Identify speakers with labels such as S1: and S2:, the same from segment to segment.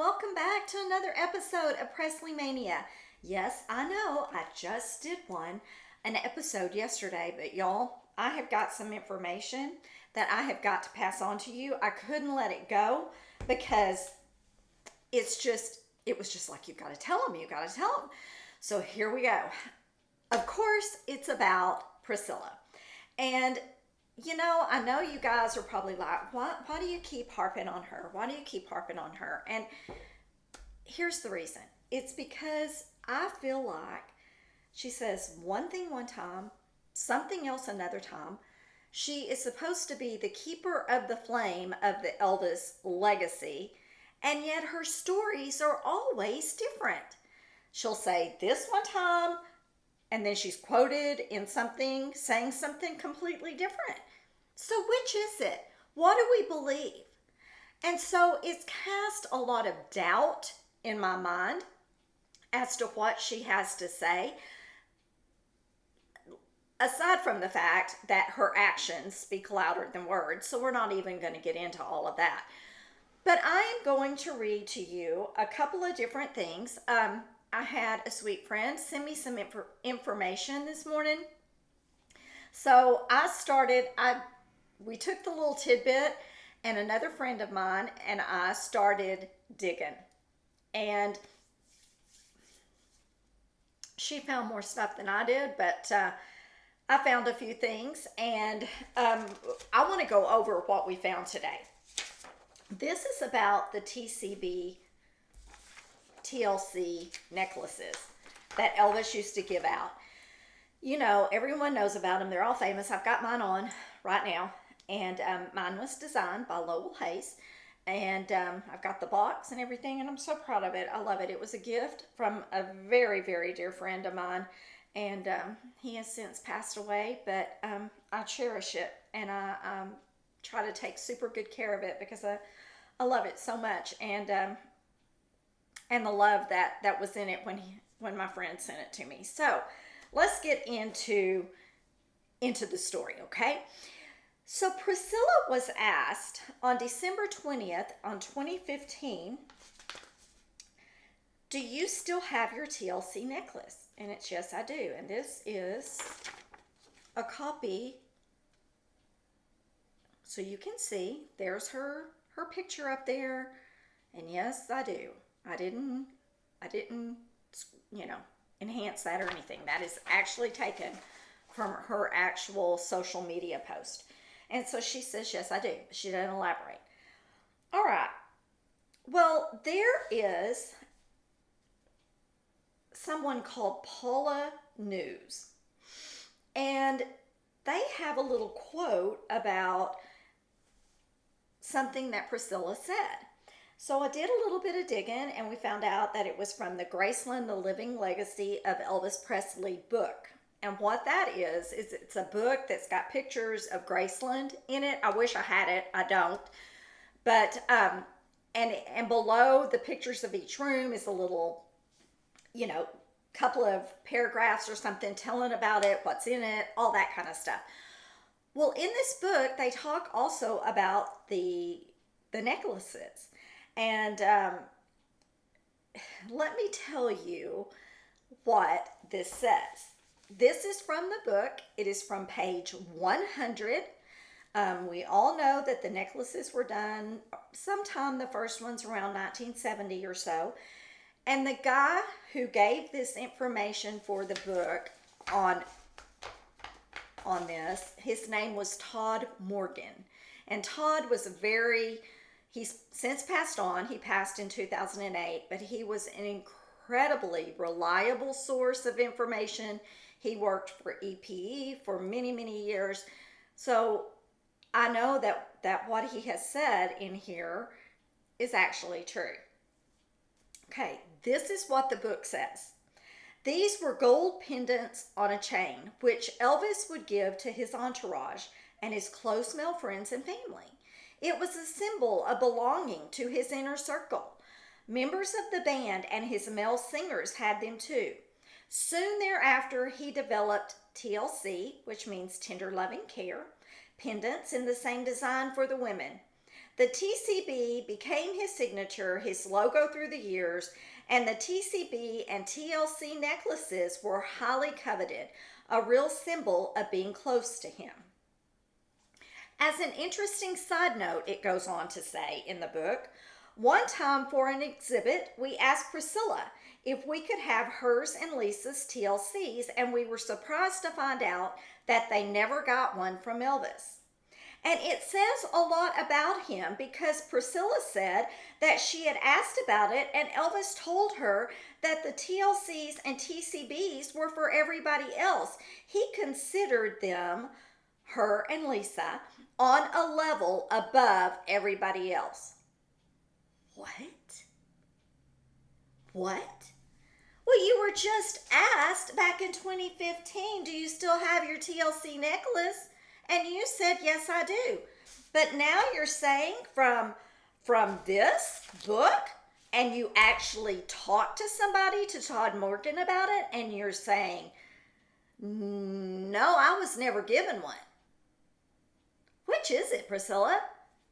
S1: welcome back to another episode of Presley Mania. Yes, I know, I just did an episode yesterday, but y'all, I have got some information that I have got to pass on to you. I couldn't let it go because it was just like, you gotta tell them. So here we go. Of course, it's about Priscilla. And I know you guys are probably like, why do you keep harping on her? Why do you keep harping on her? And here's the reason. It's because I feel like she says one thing one time, something else another time. She is supposed to be the keeper of the flame of the Elvis legacy, and yet her stories are always different. She'll say this one time, and then she's quoted in something saying something completely different. So, which is it? What do we believe? And so it's cast a lot of doubt in my mind as to what she has to say, aside from the fact that her actions speak louder than words. So, we're not even going to get into all of that. But I am going to read to you a couple of different things. I had a sweet friend send me some information this morning. So we took the little tidbit, and another friend of mine and I started digging. And she found more stuff than I did, but I found a few things, and I want to go over what we found today. This is about the TLC necklaces that Elvis used to give out. Everyone knows about them. They're all famous. I've got mine on right now, and mine was designed by Lowell Hayes, and I've got the box and everything, and I'm so proud of it. I love it. It was a gift from a very, very dear friend of mine, and he has since passed away, but I cherish it, and I try to take super good care of it because I love it so much, and the love that was in it when my friend sent it to me. So let's get into the story, okay? So Priscilla was asked on December 20th on 2015, do you still have your TLC necklace? And it's yes, I do. And this is a copy. So you can see there's her picture up there. And yes, I do. I didn't, enhance that or anything. That is actually taken from her actual social media post. And so she says, yes, I do. She doesn't elaborate. All right. Well, there is someone called Paula News. And they have a little quote about something that Priscilla said. So I did a little bit of digging, and we found out that it was from the Graceland, The Living Legacy of Elvis Presley book. And what that is it's a book that's got pictures of Graceland in it. I wish I had it. I don't. But, and below the pictures of each room is a little, couple of paragraphs or something telling about it, what's in it, all that kind of stuff. Well, in this book, they talk also about the necklaces. And let me tell you what this says. This is from the book. It is from page 100. We all know that the necklaces were done sometime, the first one's around 1970 or so. And the guy who gave this information for the book on this, his name was Todd Morgan. And Todd was he's since passed on. He passed in 2008, but he was an incredibly reliable source of information. He worked for EPE for many, many years. So I know that what he has said in here is actually true. Okay, this is what the book says. These were gold pendants on a chain, which Elvis would give to his entourage and his close male friends and family. It was a symbol of belonging to his inner circle. Members of the band and his male singers had them too. Soon thereafter, he developed TLC, which means tender loving care, pendants in the same design for the women. The TCB became his signature, his logo through the years, and the TCB and TLC necklaces were highly coveted, a real symbol of being close to him. As an interesting side note, it goes on to say in the book, one time for an exhibit, we asked Priscilla if we could have hers and Lisa's TLCs, and we were surprised to find out that they never got one from Elvis. And it says a lot about him because Priscilla said that she had asked about it and Elvis told her that the TLCs and TCBs were for everybody else. He considered them, her and Lisa, on a level above everybody else. What? What? Well, you were just asked back in 2015, do you still have your TLC necklace? And you said, yes, I do. But now you're saying from this book, and you actually talked to somebody, to Todd Morgan about it, and you're saying, no, I was never given one. Which is it, Priscilla?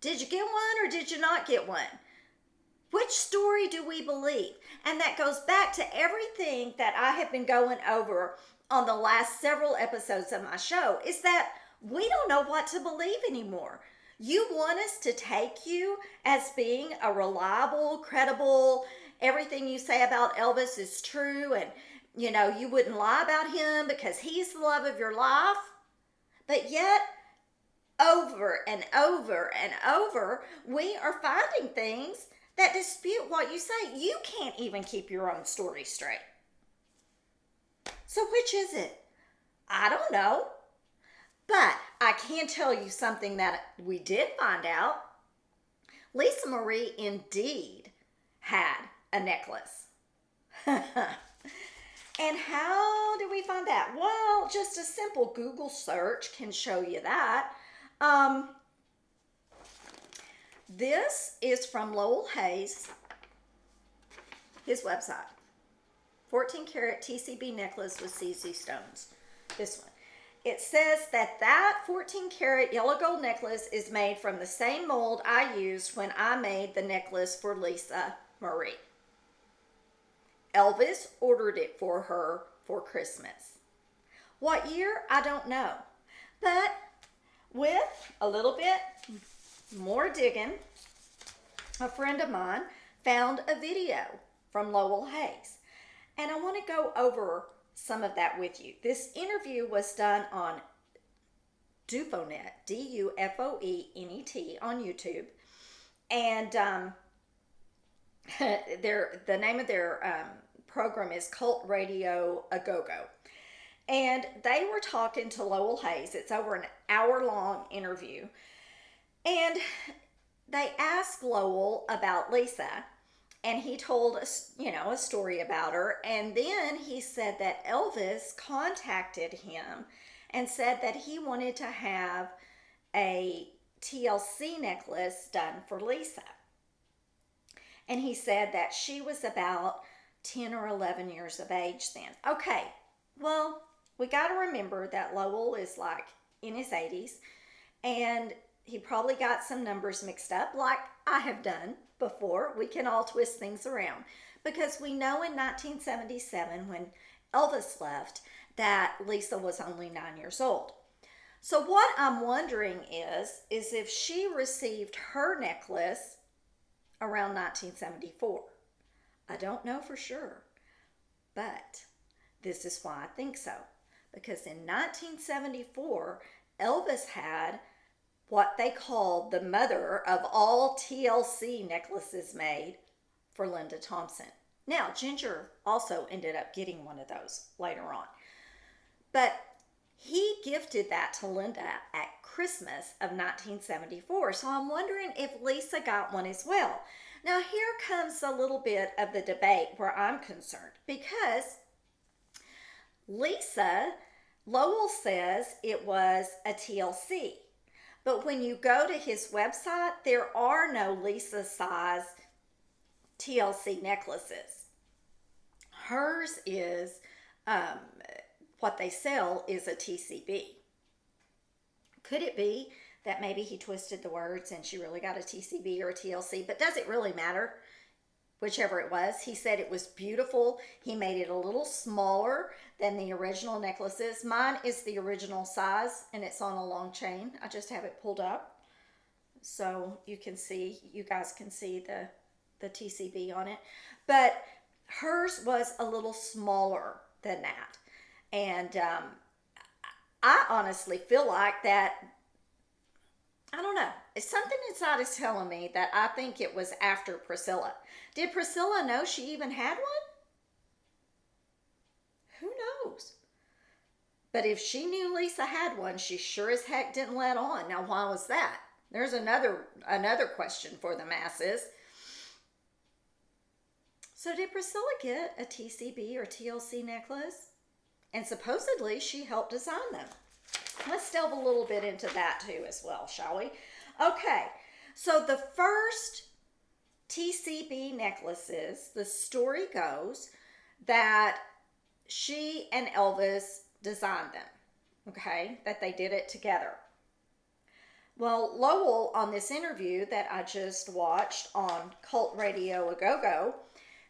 S1: Did you get one or did you not get one? Which story do we believe? And that goes back to everything that I have been going over on the last several episodes of my show, is that we don't know what to believe anymore. You want us to take you as being a reliable, credible, everything you say about Elvis is true, and you wouldn't lie about him because he's the love of your life. But yet, over and over and over, we are finding things that dispute what you say. You can't even keep your own story straight. So which is it? I don't know. But I can tell you something that we did find out. Lisa Marie indeed had a necklace. And how did we find that? Well, just a simple Google search can show you that. This is from Lowell Hayes, his website. 14 karat TCB necklace with CZ stones. This one. It says that 14 karat yellow gold necklace is made from the same mold I used when I made the necklace for Lisa Marie. Elvis ordered it for her for Christmas. What year? I don't know. But with a little bit more digging, a friend of mine found a video from Lowell Hayes. And I want to go over some of that with you. This interview was done on Dufonet, Dufoenet on YouTube. And the name of their program is Cult Radio A Go-Go. And they were talking to Lowell Hayes. It's over an hour-long interview. And they asked Lowell about Lisa. And he told us, a story about her. And then he said that Elvis contacted him and said that he wanted to have a TLC necklace done for Lisa. And he said that she was about 10 or 11 years of age then. Okay, well, we got to remember that Lowell is like in his 80s. And he probably got some numbers mixed up like I have done before. We can all twist things around because we know in 1977 when Elvis left that Lisa was only 9 years old. So what I'm wondering is if she received her necklace around 1974. I don't know for sure, but this is why I think so. Because in 1974, Elvis had what they called the mother of all TLC necklaces made for Linda Thompson. Now, Ginger also ended up getting one of those later on. But he gifted that to Linda at Christmas of 1974. So I'm wondering if Lisa got one as well. Now, here comes a little bit of the debate where I'm concerned. Because Lowell says it was a TLC. But when you go to his website, there are no Lisa size TLC necklaces. Hers is, what they sell is a TCB. Could it be that maybe he twisted the words and she really got a TCB or a TLC, but does it really matter? Whichever it was, he said it was beautiful. He made it a little smaller than the original necklaces. Mine is the original size and it's on a long chain. I just have it pulled up so you guys can see the TCB on it. But hers was a little smaller than that. And I honestly feel like that, I don't know. It's something inside is telling me that I think it was after Priscilla. Did Priscilla know she even had one? Who knows? But if she knew Lisa had one, she sure as heck didn't let on. Now, why was that? There's another question for the masses. So did Priscilla get a TCB or TLC necklace? And supposedly she helped design them. Let's delve a little bit into that too as well, shall we? Okay, so the first TCB necklaces, the story goes that she and Elvis designed them, okay, that they did it together. Well, Lowell, on this interview that I just watched on Cult Radio A Go-Go,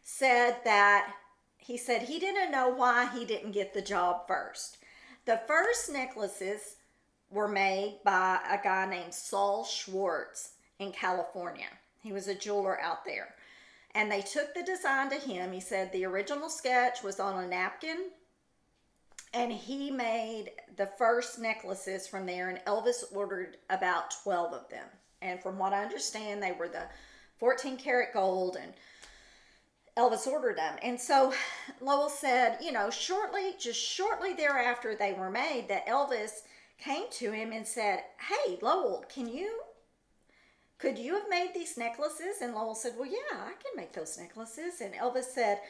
S1: said that he said he didn't know why he didn't get the job first. The first necklaces were made by a guy named Saul Schwartz in California. He was a jeweler out there. And they took the design to him. He said the original sketch was on a napkin. And he made the first necklaces from there. And Elvis ordered about 12 of them. And from what I understand, they were the 14 karat gold. And Elvis ordered them. And so Lowell said, just shortly thereafter they were made, that Elvis came to him and said, "Hey, Lowell, could you have made these necklaces?" And Lowell said, "Well, yeah, I can make those necklaces." And Elvis said,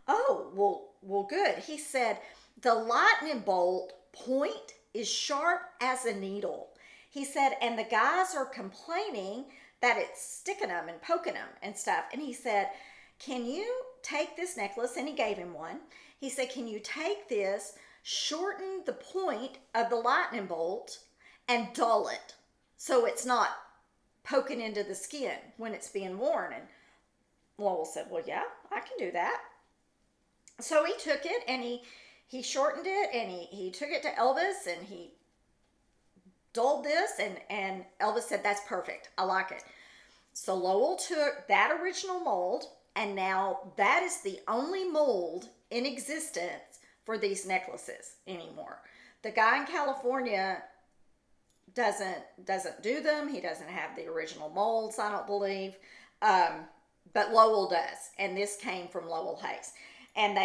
S1: "Oh, well, good." He said, "The lightning bolt point is sharp as a needle." He said, "And the guys are complaining that it's sticking them and poking them and stuff." And he said, "Can you take this necklace?" And he gave him one. He said, "Can you take this, shorten the point of the lightning bolt, and dull it so it's not poking into the skin when it's being worn?" And Lowell said, "Well, yeah, I can do that." So he took it and he shortened it and he took it to Elvis and he dulled this and Elvis said, "That's perfect. I like it." So Lowell took that original mold, and now that is the only mold in existence for these necklaces anymore. The guy in California doesn't do them. He doesn't have the original molds, I don't believe. But Lowell does. And this came from Lowell Hayes. And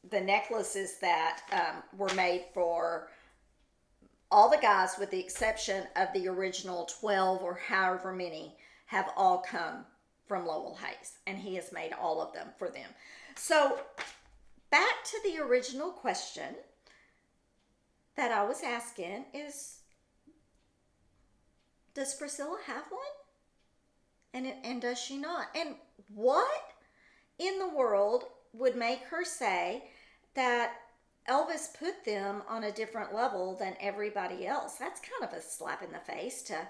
S1: the necklaces that were made for all the guys, with the exception of the original 12 or however many, have all come from Lowell Hayes, and he has made all of them for them. So back to the original question that I was asking is, does Priscilla have one? And does she not? And what in the world would make her say that Elvis put them on a different level than everybody else? That's kind of a slap in the face to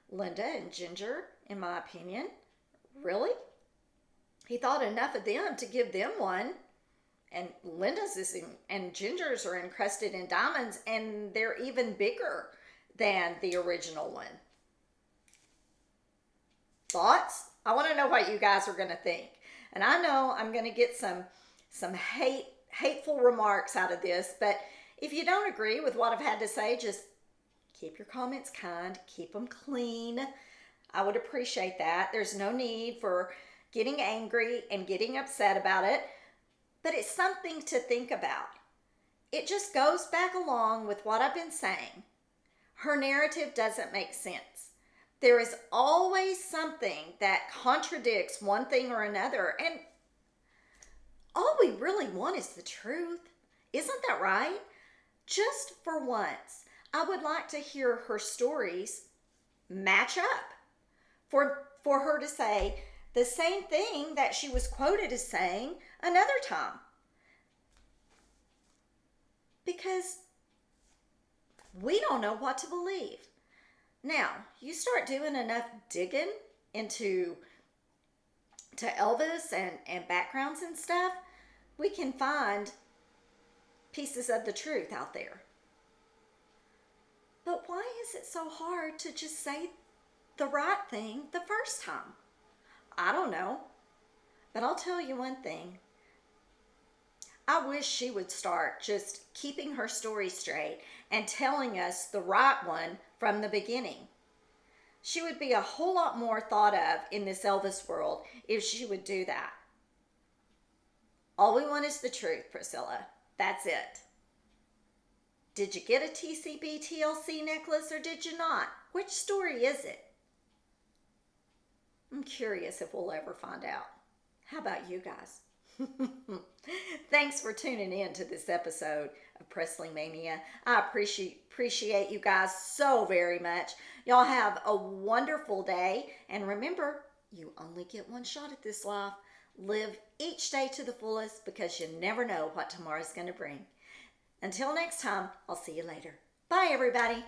S1: Linda and Ginger, in my opinion. Really? He thought enough of them to give them one. And Linda's and Ginger's are encrusted in diamonds, and they're even bigger than the original one. Thoughts? I want to know what you guys are going to think. And I know I'm going to get some hateful remarks out of this, but if you don't agree with what I've had to say, just keep your comments kind, keep them clean. I would appreciate that. There's no need for getting angry and getting upset about it, but it's something to think about. It just goes back along with what I've been saying. Her narrative doesn't make sense. There is always something that contradicts one thing or another, and all we really want is the truth. Isn't that right? Just for once, I would like to hear her stories match up. For her to say the same thing that she was quoted as saying another time. Because we don't know what to believe. Now, you start doing enough digging into to Elvis and backgrounds and stuff, we can find pieces of the truth out there. But why is it so hard to just say the right thing the first time? I don't know. But I'll tell you one thing. I wish she would start just keeping her story straight and telling us the right one from the beginning. She would be a whole lot more thought of in this Elvis world if she would do that. All we want is the truth, Priscilla. That's it. Did you get a TCB TLC necklace or did you not? Which story is it? I'm curious if we'll ever find out. How about you guys? Thanks for tuning in to this episode of Presley Mania. I appreciate you guys so very much. Y'all have a wonderful day. And remember, you only get one shot at this life. Live each day to the fullest because you never know what tomorrow's going to bring. Until next time, I'll see you later. Bye, everybody.